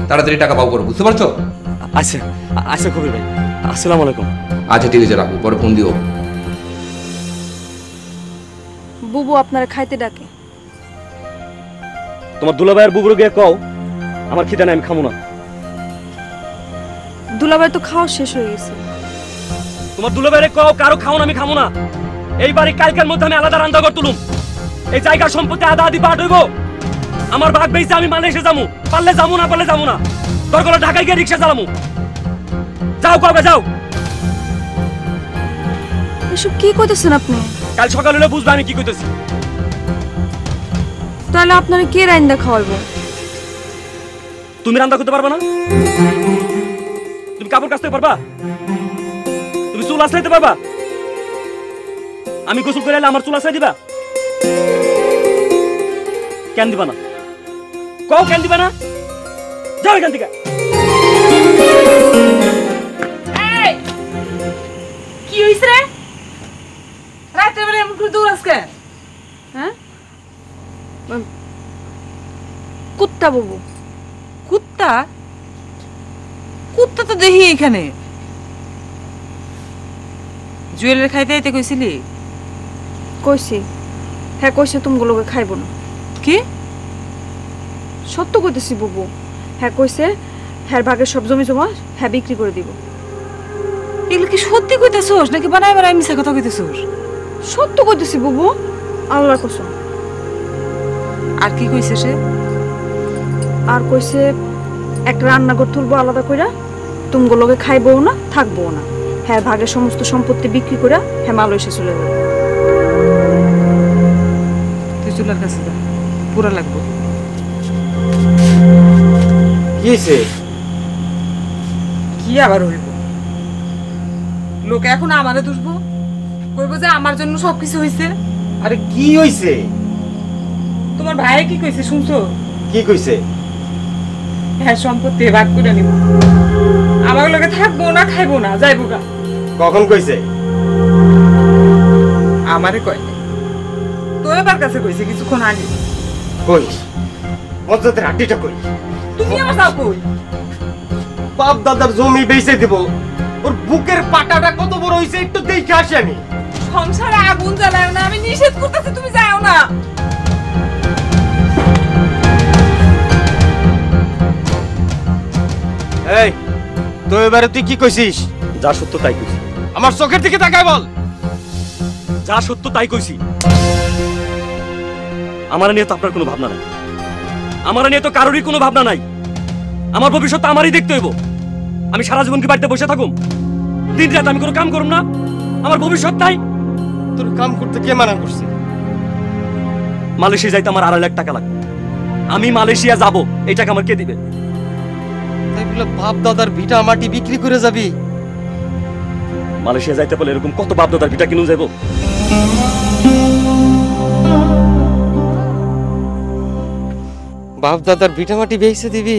তাড়াতাড়ি টাকা পাও করো, বুঝতে পারছো? আচ্ছা আচ্ছা কবির ভাই, আসসালামু আলাইকুম। আচ্ছা ঠিক আছে, রাখো, পরে ফোন দিও। বুবু আপনারা খাইতে ডাকে। তোমার দুলাভাইয়ের বুবুরে গিয়ে কও আমার খিদে নাই, আমি খামো না। দুলাভাই তো খাওয়া শেষ হয়ে গেছে। তোমার দুলাভাইরে কও কারো খাও না, আমি খামো না। এই বাড়ি কালকের মধ্যে আমি আলাদা রান্না করে তুলুম। এই জায়গার সম্পত্তি আধা আধি পাঠ হইব। আমার ভাগ বেইছে, আমি মালয়েশিয়া যামু, পারলে যামু না পারলে যামু না। দরকার হলে ঢাকায় গিয়ে রিক্সা চালামু। যাও কবে যাও। এসব কি কইতেছেন আপনি? কাল সকাল হলে বুঝবে আমি কি কইতেছি। তাহলে আপনারা কে রাইন্দা খাওয়াইব? তুমি রান্না করতে পারবা না? তুমি কাপড় কাচতে পারবা? তুমি চুল আছড়াইতে পারবা? আমি গোসল করে এলে আমার চুল আছড়াই দিবা? কেন দিবা না? কও কেন দিবা না? যাও এখান থেকে। কি হইছে রে? রাতে বেলা এমন করে দৌড়াস কেন? হ্যাঁ, কুত্তা বুবু। কুত্তা? কুত্তা তো দেখি এখানে। জুয়েলের খাইতে আইতে কইছিলি? কইছি, হ্যাঁ কইছে তুমগুলোকে খাইব না। কি? সত্য কইতেছি বুবু। হ্যাঁ কইছে হ্যাঁ ভাগের সব জমি জমা হ্যাঁ বিক্রি করে দিব। এগুলো কি সত্যি কইতেছস নাকি বানাই বানাই মিছা কথা কইতেছস? সত্য কইতেছি বুবু, আল্লাহর কসম। আর কি কইছে সে? আর কইছে একটা রান্নাঘর তুলবো আলাদা কইরা, তুমগুলোকে খাইবও না থাকবো না। হ্যাঁ ভাগের সমস্ত সম্পত্তি বিক্রি করে হ্যাঁ মালয়েশিয়া চলে যাবে। তুই চুলার কাছে যা, পুরা লাগবো। কি হইছে? কি আবার হইব? লোকে এখন আমারে দুষবো, কইবো যে আমার জন্য সবকিছু হইছে। আরে কি হইছে? তোমার ভাই কি কইছে শুনছো? কি কইছে? হ্যাঁ সম্পত্তি ভাগ করে নিব, আমার লগে থাকবো না খাইবো না, যাইবো গা। কখন কইছে? আমারে কয় নাই, তো এবার কাছে কইছে কিছুক্ষণ আগে। কই মজ্জাতের হাড্ডিটা কই? তুমি আমার যাও কই? বাপ দাদার জমি বেচে দিব, ওর বুকের পাটাটা কত বড় হইছে একটু দেখে আসি আমি। সংসারে আগুন জ্বালায় না, আমি নিষেধ করতেছি, তুমি যাও না। এই তো এবারে তুই কি কইছিস? যা সত্য তাই কইছি। আমার চোখের দিকে তাকায় বল। যা সত্য তাই কইছি। আমার নিয়ে তো আপনার কোনো ভাবনা নাই, আমার নিয়ে তো কারোরই কোনো ভাবনা নাই। আমার ভবিষ্যৎ আমারই দেখতে হইব। আমি সারা জীবন কি বাড়িতে বসে থাকুম? দিন রাত আমি কোনো কাম করুম না? আমার ভবিষ্যৎ নাই। তোর কাম করতে কে মানা করছে? মালয়েশিয়া যাইতে আমার 2.5 লাখ টাকা লাগবে। আমি মালয়েশিয়া যাব, এই টাকা আমার কে দিবে? তাই বলে বাপ দাদার ভিটা মাটি বিক্রি করে যাবি? মালয়েশিয়া যাইতে বলে এরকম কত বাপ দাদার ভিটা কিনে যাইব? বাপ দাদার ভিটা মাটি বেচে দিবি?